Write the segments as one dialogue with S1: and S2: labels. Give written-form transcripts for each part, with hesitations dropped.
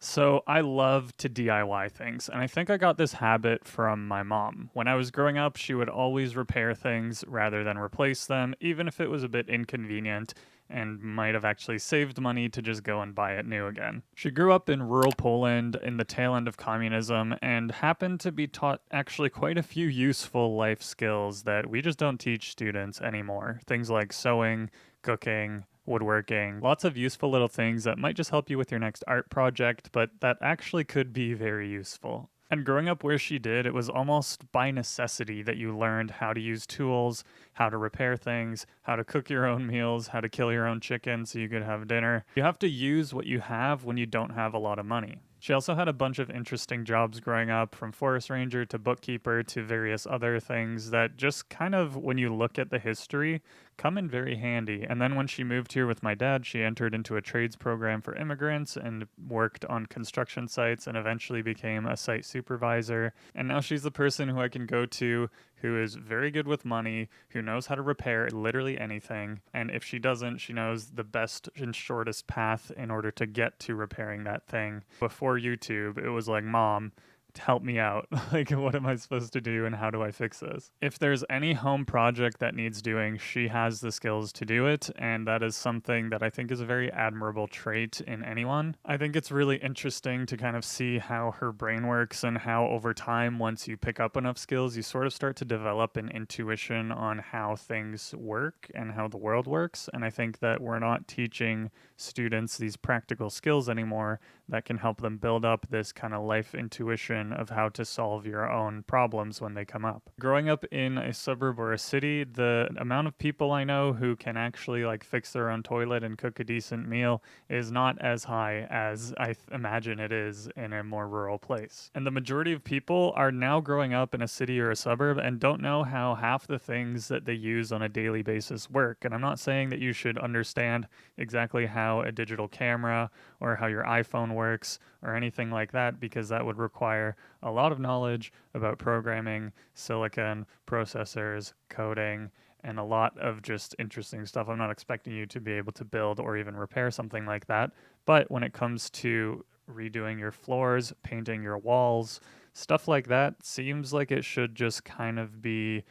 S1: So I love to DIY things, and I think I got this habit from my mom. When I was growing up, she would always repair things rather than replace them, even if it was a bit inconvenient and might have actually saved money to just go and buy it new again. She grew up in rural Poland in the tail end of communism and happened to be taught actually quite a few useful life skills that we just don't teach students anymore. Things like sewing, cooking, woodworking, lots of useful little things that might just help you with your next art project, but that actually could be very useful. And growing up where she did, it was almost by necessity that you learned how to use tools, how to repair things, how to cook your own meals, how to kill your own chicken so you could have dinner. You have to use what you have when you don't have a lot of money. She also had a bunch of interesting jobs growing up, from forest ranger to bookkeeper to various other things that just kind of, when you look at the history, come in very handy. And then when she moved here with my dad, she entered into a trades program for immigrants and worked on construction sites and eventually became a site supervisor. And now she's the person who I can go to who is very good with money, who knows how to repair literally anything. And if she doesn't, she knows the best and shortest path in order to get to repairing that thing. Before YouTube, it was like, Mom, help me out. Like, what am I supposed to do and how do I fix this? If there's any home project that needs doing, she has the skills to do it. And that is something that I think is a very admirable trait in anyone. I think it's really interesting to kind of see how her brain works and how over time, once you pick up enough skills, you sort of start to develop an intuition on how things work and how the world works. And I think that we're not teaching students these practical skills anymore that can help them build up this kind of life intuition of how to solve your own problems when they come up. Growing up in a suburb or a city, the amount of people I know who can actually like fix their own toilet and cook a decent meal is not as high as imagine it is in a more rural place. And the majority of people are now growing up in a city or a suburb and don't know how half the things that they use on a daily basis work. And I'm not saying that you should understand exactly how a digital camera or how your iPhone works or anything like that, because that would require a lot of knowledge about programming, silicon, processors, coding, and a lot of just interesting stuff. I'm not expecting you to be able to build or even repair something like that. But when it comes to redoing your floors, painting your walls, stuff like that seems like it should just kind of be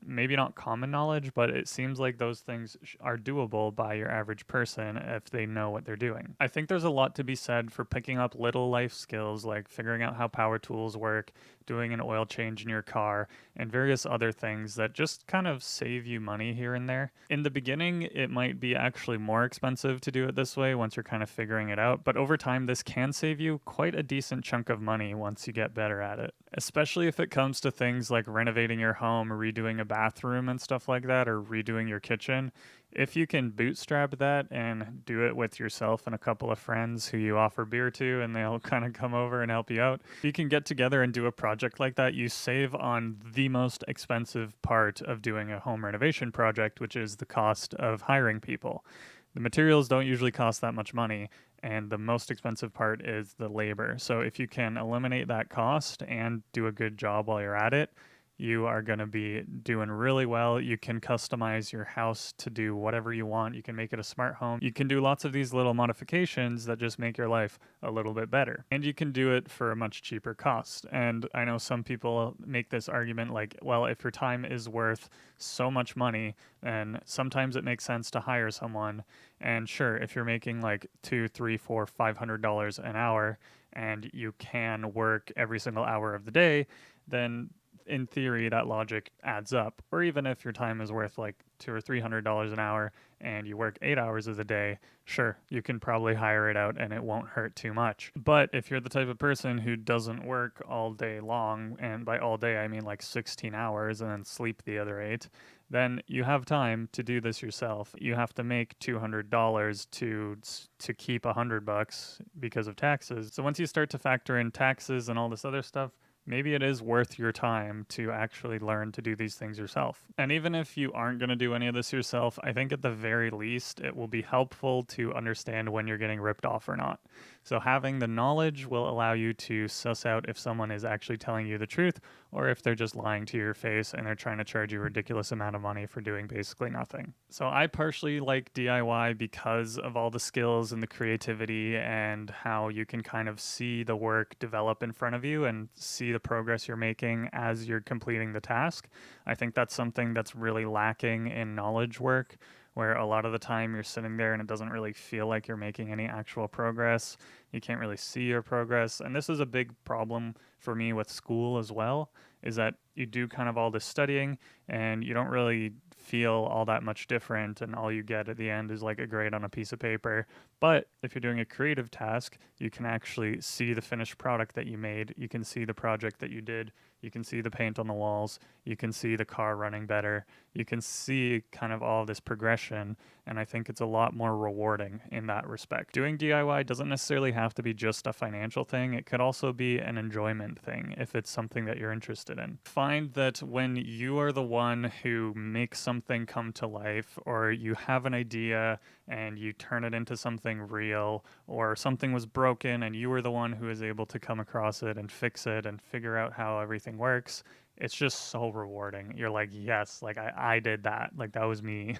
S1: maybe not common knowledge, but it seems like those things are doable by your average person if they know what they're doing. I think there's a lot to be said for picking up little life skills like figuring out how power tools work, doing an oil change in your car, and various other things that just kind of save you money here and there. In the beginning, it might be actually more expensive to do it this way once you're kind of figuring it out, but over time, this can save you quite a decent chunk of money once you get better at it, especially if it comes to things like renovating your home, redoing a bathroom and stuff like that, or redoing your kitchen. If you can bootstrap that and do it with yourself and a couple of friends who you offer beer to and they'll kind of come over and help you out, if you can get together and do a project like that, you save on the most expensive part of doing a home renovation project, which is the cost of hiring people. The materials don't usually cost that much money, and the most expensive part is the labor. So if you can eliminate that cost and do a good job while you're at it, you are going to be doing really well. You can customize your house to do whatever you want. You can make it a smart home. You can do lots of these little modifications that just make your life a little bit better. And you can do it for a much cheaper cost. And I know some people make this argument like, well, if your time is worth so much money, then sometimes it makes sense to hire someone. And sure, if you're making like two, three, four, $500 an hour and you can work every single hour of the day, then in theory, that logic adds up. Or even if your time is worth like $200 or $300 an hour and you work 8 hours of the day, sure, you can probably hire it out and it won't hurt too much. But if you're the type of person who doesn't work all day long, and by all day I mean like 16 hours and then sleep the other 8, then you have time to do this yourself. You have to make $200 to keep $100 because of taxes. So once you start to factor in taxes and all this other stuff, maybe it is worth your time to actually learn to do these things yourself. And even if you aren't going to do any of this yourself, I think at the very least it will be helpful to understand when you're getting ripped off or not. So having the knowledge will allow you to suss out if someone is actually telling you the truth or if they're just lying to your face and they're trying to charge you a ridiculous amount of money for doing basically nothing. So I partially like DIY because of all the skills and the creativity and how you can kind of see the work develop in front of you and see the progress you're making as you're completing the task. I think that's something that's really lacking in knowledge work, where a lot of the time you're sitting there and it doesn't really feel like you're making any actual progress. You can't really see your progress. And this is a big problem for me with school as well, is that you do kind of all this studying and you don't really feel all that much different, and all you get at the end is like a grade on a piece of paper. But if you're doing a creative task, you can actually see the finished product that you made. You can see the project that you did. You can see the paint on the walls. You can see the car running better. You can see kind of all this progression, and I think it's a lot more rewarding in that respect. Doing DIY doesn't necessarily have to be just a financial thing. It could also be an enjoyment thing if it's something that you're interested in. Find that when you are the one who makes something come to life, or you have an idea and you turn it into something real, or something was broken and you were the one who is able to come across it and fix it and figure out how everything works, it's just so rewarding. You're like, yes, like I did that. Like that was me,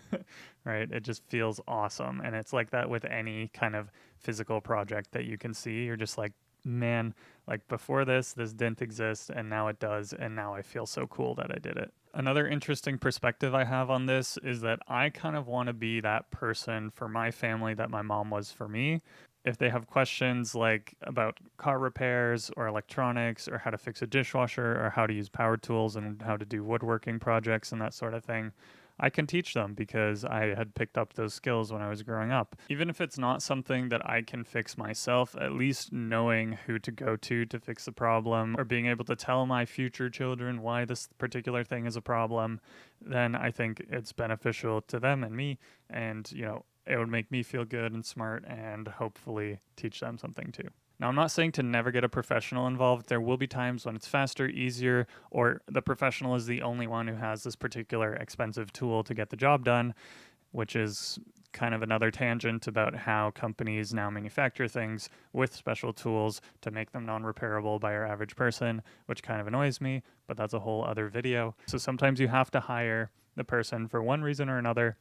S1: right? It just feels awesome. And it's like that with any kind of physical project that you can see. You're just like, man, like before this didn't exist and now it does. And now I feel so cool that I did it. Another interesting perspective I have on this is that I kind of want to be that person for my family that my mom was for me. If they have questions like about car repairs or electronics or how to fix a dishwasher or how to use power tools and how to do woodworking projects and that sort of thing, I can teach them because I had picked up those skills when I was growing up. Even if it's not something that I can fix myself, at least knowing who to go to fix the problem or being able to tell my future children why this particular thing is a problem, then I think it's beneficial to them and me. And, it would make me feel good and smart and hopefully teach them something too. Now, I'm not saying to never get a professional involved. There will be times when it's faster, easier, or the professional is the only one who has this particular expensive tool to get the job done, which is kind of another tangent about how companies now manufacture things with special tools to make them non-repairable by our average person, which kind of annoys me, but that's a whole other video. So sometimes you have to hire the person for one reason or another.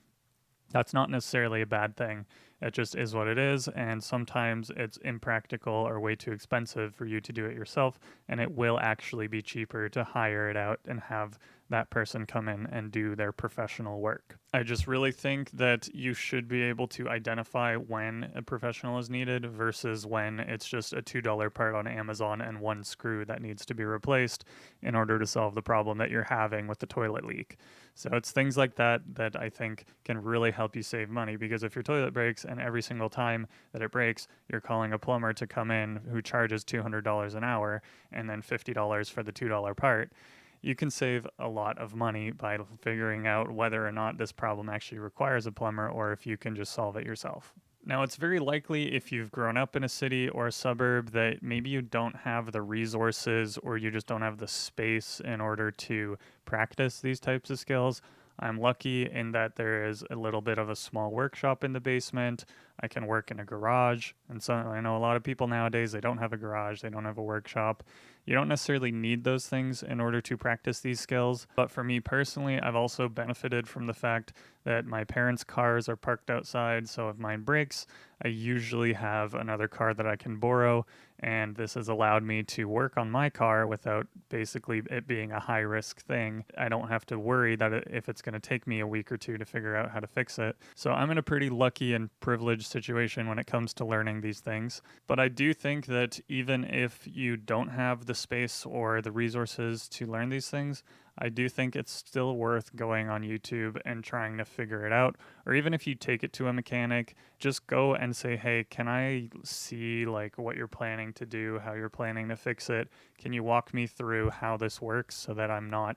S1: That's not necessarily a bad thing. It just is what it is, and sometimes it's impractical or way too expensive for you to do it yourself, and it will actually be cheaper to hire it out and have that person come in and do their professional work. I just really think that you should be able to identify when a professional is needed versus when it's just a $2 part on Amazon and one screw that needs to be replaced in order to solve the problem that you're having with the toilet leak. So it's things like that that I think can really help you save money, because if your toilet breaks and every single time that it breaks, you're calling a plumber to come in who charges $200 an hour and then $50 for the $2 part, you can save a lot of money by figuring out whether or not this problem actually requires a plumber or if you can just solve it yourself. Now, it's very likely if you've grown up in a city or a suburb that maybe you don't have the resources or you just don't have the space in order to practice these types of skills. I'm lucky in that there is a little bit of a small workshop in the basement. I can work in a garage. And so I know a lot of people nowadays, they don't have a garage, they don't have a workshop. You don't necessarily need those things in order to practice these skills. But for me personally, I've also benefited from the fact that my parents' cars are parked outside. So if mine breaks, I usually have another car that I can borrow. And this has allowed me to work on my car without basically it being a high risk thing. I don't have to worry that if it's going to take me a week or two to figure out how to fix it. So I'm in a pretty lucky and privileged situation when it comes to learning these things. But I do think that even if you don't have the space or the resources to learn these things, I do think it's still worth going on YouTube and trying to figure it out. Or even if you take it to a mechanic, just go and say, hey, can I see like what you're planning to do, how you're planning to fix it? Can you walk me through how this works so that I'm not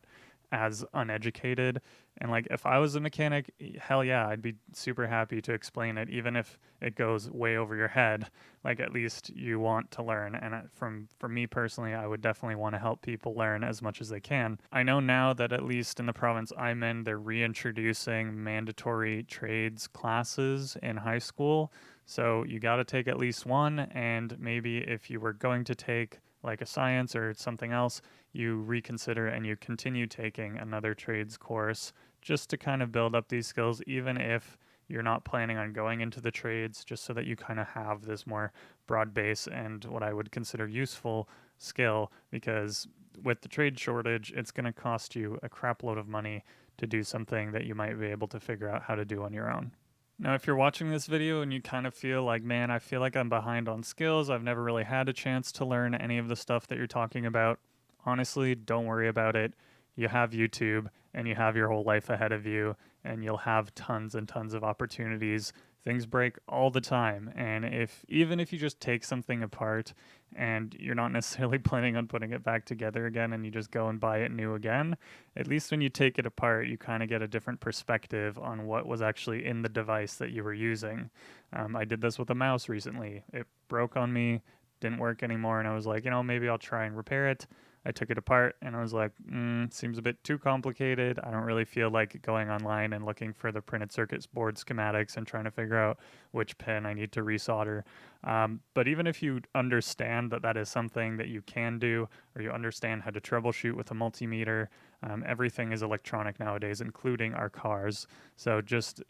S1: as uneducated? And like if I was a mechanic, hell yeah, I'd be super happy to explain it, even if it goes way over your head. Like at least you want to learn. And for me personally, I would definitely want to help people learn as much as they can. I know now that at least in the province I'm in, they're reintroducing mandatory trades classes in high school. So you got to take at least one, and maybe if you were going to take like a science or something else, you reconsider and you continue taking another trades course just to kind of build up these skills, even if you're not planning on going into the trades, just so that you kind of have this more broad base and what I would consider useful skill. Because with the trade shortage, it's going to cost you a crap load of money to do something that you might be able to figure out how to do on your own. Now, if you're watching this video and you kind of feel like, man, I feel like I'm behind on skills, I've never really had a chance to learn any of the stuff that you're talking about, honestly, don't worry about it. You have YouTube and you have your whole life ahead of you, and you'll have tons and tons of opportunities. Things break all the time, and even if you just take something apart and you're not necessarily planning on putting it back together again and you just go and buy it new again, at least when you take it apart, you kind of get a different perspective on what was actually in the device that you were using. I did this with a mouse recently. It broke on me, didn't work anymore, and I was like, maybe I'll try and repair it. I took it apart and I was like, seems a bit too complicated. I don't really feel like going online and looking for the printed circuit board schematics and trying to figure out which pin I need to resolder. But even if you understand that that is something that you can do, or you understand how to troubleshoot with a multimeter, everything is electronic nowadays, including our cars. So just,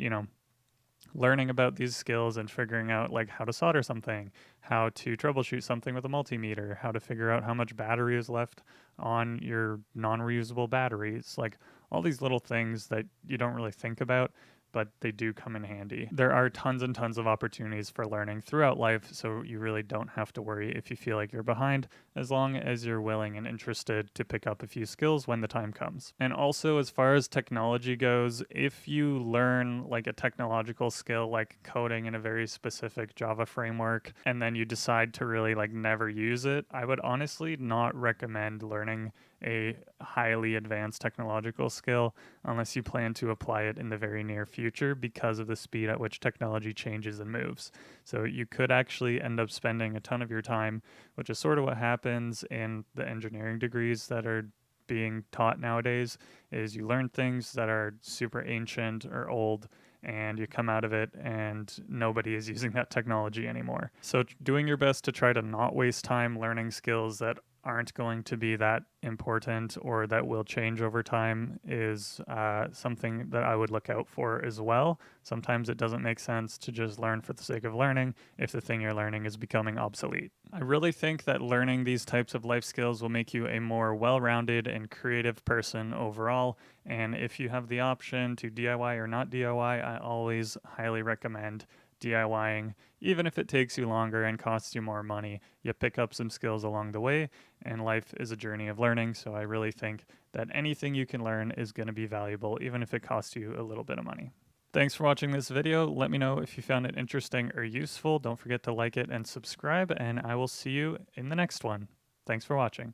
S1: learning about these skills and figuring out like how to solder something, how to troubleshoot something with a multimeter, how to figure out how much battery is left on your non-reusable batteries, like all these little things that you don't really think about, but they do come in handy. There are tons and tons of opportunities for learning throughout life, so you really don't have to worry if you feel like you're behind, as long as you're willing and interested to pick up a few skills when the time comes. And also, as far as technology goes, if you learn like a technological skill like coding in a very specific Java framework, and then you decide to really like never use it, I would honestly not recommend learning a highly advanced technological skill unless you plan to apply it in the very near future, because of the speed at which technology changes and moves. So you could actually end up spending a ton of your time, which is sort of what happens in the engineering degrees that are being taught nowadays, is you learn things that are super ancient or old, and you come out of it and nobody is using that technology anymore. So doing your best to try to not waste time learning skills that aren't going to be that important or that will change over time is something that I would look out for as well. Sometimes it doesn't make sense to just learn for the sake of learning if the thing you're learning is becoming obsolete. I really think that learning these types of life skills will make you a more well-rounded and creative person overall. And if you have the option to DIY or not DIY, I always highly recommend DIYing. Even if it takes you longer and costs you more money, you pick up some skills along the way, and life is a journey of learning. So I really think that anything you can learn is going to be valuable, even if it costs you a little bit of money. Thanks for watching this video. Let me know if you found it interesting or useful. Don't forget to like it and subscribe, and I will see you in the next one. Thanks for watching.